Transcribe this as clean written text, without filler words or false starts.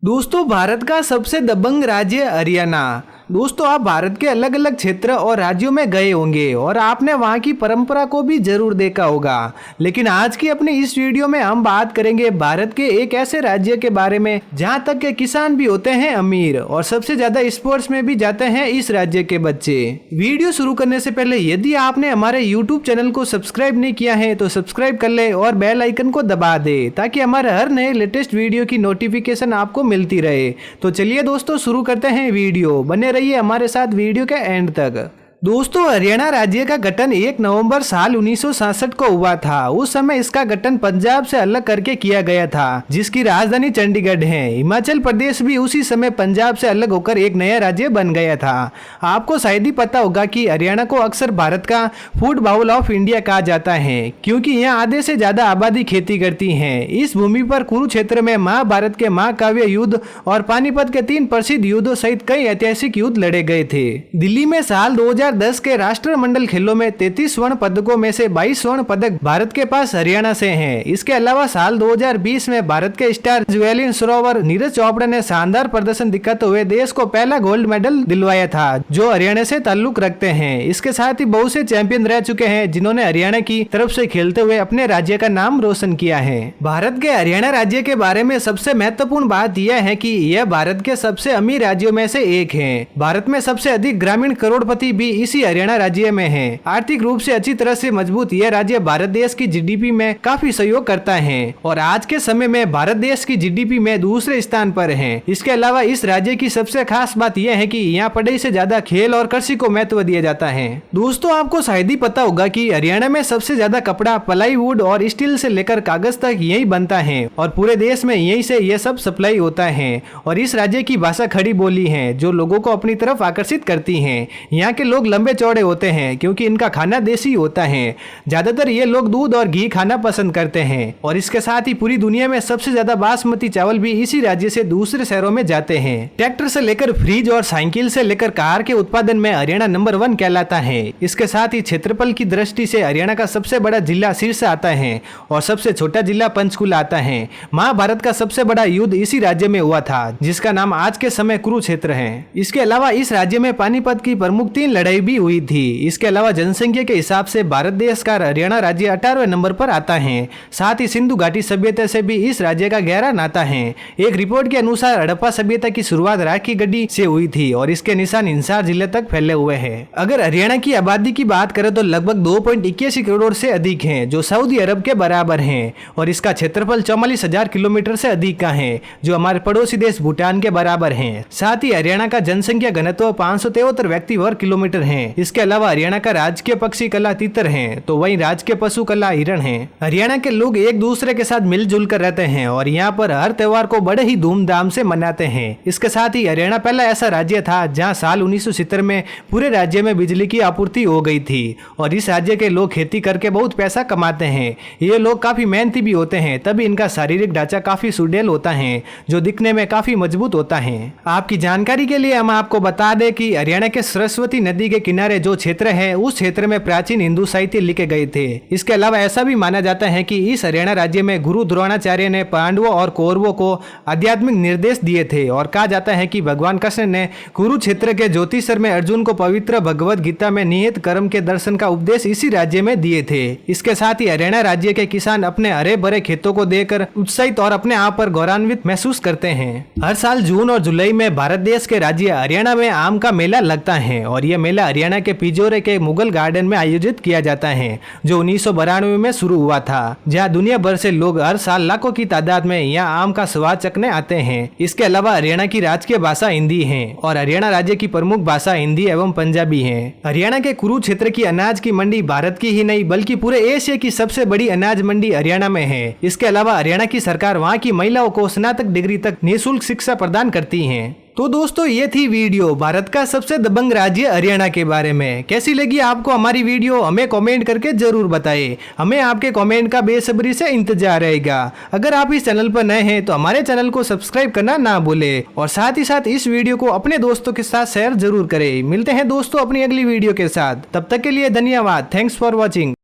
दोस्तों, भारत का सबसे दबंग राज्य हरियाणा। दोस्तों, आप भारत के अलग अलग क्षेत्र और राज्यों में गए होंगे और आपने वहां की परंपरा को भी जरूर देखा होगा। लेकिन आज की अपनी इस वीडियो में हम बात करेंगे भारत के एक ऐसे राज्य के बारे में जहां तक के किसान भी होते हैं अमीर और सबसे ज्यादा स्पोर्ट्स में भी जाते हैं इस राज्य के बच्चे। वीडियो शुरू करने से पहले यदि आपने हमारे यूट्यूब चैनल को सब्सक्राइब नहीं किया है तो सब्सक्राइब कर ले और बेल आइकन को दबा दे ताकि हमारे हर नए लेटेस्ट वीडियो की नोटिफिकेशन आपको मिलती रहे। तो चलिए दोस्तों, शुरू करते हैं वीडियो। बने रहिए हमारे साथ वीडियो के एंड तक। दोस्तों, हरियाणा राज्य का गठन 1 नवंबर साल 1966 को हुआ था। उस समय इसका गठन पंजाब से अलग करके किया गया था, जिसकी राजधानी चंडीगढ़ है। हिमाचल प्रदेश भी उसी समय पंजाब से अलग होकर एक नया राज्य बन गया था। आपको शायद ही पता होगा कि हरियाणा को अक्सर भारत का फूड बाउल ऑफ इंडिया कहा जाता है, क्योंकि यहाँ आधे से ज्यादा आबादी खेती करती है। इस भूमि पर कुरुक्षेत्र में महाभारत के महाकाव्य युद्ध और पानीपत के 3 प्रसिद्ध युद्धों सहित कई ऐतिहासिक युद्ध लड़े गए थे। दिल्ली में साल 2010 के राष्ट्रमंडल खेलों में 33 स्वर्ण पदकों में से 22 स्वर्ण पदक भारत के पास हरियाणा से हैं। इसके अलावा साल 2020 में भारत के स्टार ज्वेलिन सरोवर नीरज चोपड़ा ने शानदार प्रदर्शन दिखाते हुए देश को पहला गोल्ड मेडल दिलवाया था, जो हरियाणा से ताल्लुक रखते हैं। इसके साथ ही बहुत से चैंपियन रह चुके हैं जिन्होंने हरियाणा की तरफ से खेलते हुए अपने राज्य का नाम रोशन किया है। भारत के हरियाणा राज्य के बारे में सबसे महत्वपूर्ण बात यह है कि यह भारत के सबसे अमीर राज्यों में से एक है। भारत में सबसे अधिक ग्रामीण करोड़पति भी इसी हरियाणा राज्य में है। आर्थिक रूप से अच्छी तरह से मजबूत यह राज्य भारत देश की जीडीपी में काफी सहयोग करता है और आज के समय में भारत देश की जीडीपी में दूसरे स्थान पर है। इसके अलावा इस राज्य की सबसे खास बात यह है कि यहाँ पढ़ाई से ज्यादा खेल और कृषि को महत्व दिया जाता है। दोस्तों, आपको शायद ही पता होगा कि हरियाणा में सबसे ज्यादा कपड़ा, प्लाईवुड और स्टील से लेकर कागज तक यही बनता है और पूरे देश में यही से यह सब सप्लाई होता है। और इस राज्य की भाषा खड़ी बोली है जो लोगों को अपनी तरफ आकर्षित करती है। यहाँ के लोग लंबे चौड़े होते हैं क्योंकि इनका खाना देसी होता है। ज्यादातर ये लोग दूध और घी खाना पसंद करते हैं और इसके साथ ही पूरी दुनिया में सबसे ज्यादा बासमती चावल भी इसी राज्य से दूसरे शहरों में जाते हैं। ट्रैक्टर से लेकर फ्रिज और साइकिल से लेकर कार के उत्पादन में हरियाणा नंबर 1 कहलाता है। इसके साथ ही क्षेत्रफल की दृष्टि से हरियाणा का सबसे बड़ा जिला सिरसा आता है और सबसे छोटा जिला पंचकुला आता है। महाभारत का सबसे बड़ा युद्ध इसी राज्य में हुआ था, जिसका नाम आज के समय कुरुक्षेत्र है। इसके अलावा इस राज्य में पानीपत की प्रमुख 3 लड़ाई भी हुई थी। इसके अलावा जनसंख्या के हिसाब से भारत देश का हरियाणा राज्य 18वें नंबर पर आता है। साथ ही सिंधु घाटी सभ्यता से भी इस राज्य का गहरा नाता है। एक रिपोर्ट के अनुसार हड़प्पा सभ्यता की शुरुआत राख की गड्डी से हुई थी और इसके निशान हिसार जिले तक फैले हुए हैं। अगर हरियाणा की आबादी की बात करें तो लगभग 2.81 करोड़ से अधिक है, जो सऊदी अरब के बराबर है और इसका क्षेत्रफल 44,000 किलोमीटर से अधिक का है, जो हमारे पड़ोसी देश भूटान के बराबर है। साथ ही हरियाणा का जनसंख्या घनत्व 573 व्यक्ति वर्ग किलोमीटर है। इसके अलावा हरियाणा का राजकीय पक्षी कला तीतर है, तो वहीं राजकीय पशु कला हिरण है। हरियाणा के लोग एक दूसरे के साथ मिलजुल कर रहते हैं और यहाँ पर हर त्योहार को बड़े ही धूमधाम से मनाते हैं। इसके साथ ही हरियाणा पहला ऐसा राज्य था जहाँ साल 1970 में पूरे राज्य में बिजली की आपूर्ति हो गई थी और इस राज्य के लोग खेती करके बहुत पैसा कमाते हैं। ये लोग काफी मेहनती भी होते हैं, तभी इनका शारीरिक ढांचा काफी सुडौल होता है, जो दिखने में काफी मजबूत होता है। आपकी जानकारी के लिए हम आपको बता दें कि हरियाणा के सरस्वती नदी के किनारे जो क्षेत्र है, उस क्षेत्र में प्राचीन हिंदू साहित्य लिखे गए थे। इसके अलावा ऐसा भी माना जाता है कि इस हरियाणा राज्य में गुरु द्रोणाचार्य ने पांडवों और कौरवों को आध्यात्मिक निर्देश दिए थे और कहा जाता है कि भगवान कृष्ण ने कुरुक्षेत्र के ज्योतिषर में अर्जुन को पवित्र भगवत गीता में निहित कर्म के दर्शन का उपदेश इसी राज्य में दिए थे। इसके साथ ही हरियाणा राज्य के किसान अपने हरे भरे खेतों को देखकर उत्साहित और अपने आप पर गौरवान्वित महसूस करते हैं। हर साल जून और जुलाई में भारत देश के राज्य हरियाणा में आम का मेला लगता है और यह मेला हरियाणा के पिजोरे के मुगल गार्डन में आयोजित किया जाता है, जो 1992 में शुरू हुआ था, जहां दुनिया भर से लोग हर साल लाखों की तादाद में यहाँ आम का स्वाद चखने आते हैं। इसके अलावा हरियाणा की राजकीय भाषा हिंदी है और हरियाणा राज्य की प्रमुख भाषा हिंदी एवं पंजाबी है। हरियाणा के कुरुक्षेत्र की अनाज की मंडी भारत की ही नहीं बल्कि पूरे एशिया की सबसे बड़ी अनाज मंडी हरियाणा में है। इसके अलावा हरियाणा की सरकार वहाँ की महिलाओं को स्नातक डिग्री तक निःशुल्क शिक्षा प्रदान करती है। तो दोस्तों, ये थी वीडियो भारत का सबसे दबंग राज्य हरियाणा के बारे में। कैसी लगी आपको हमारी वीडियो, हमें कमेंट करके जरूर बताएं। हमें आपके कमेंट का बेसब्री से इंतजार रहेगा। अगर आप इस चैनल पर नए हैं तो हमारे चैनल को सब्सक्राइब करना ना भूलें और साथ ही साथ इस वीडियो को अपने दोस्तों के साथ शेयर जरूर करें। मिलते हैं दोस्तों अपनी अगली वीडियो के साथ, तब तक के लिए धन्यवाद। Thanks for watching.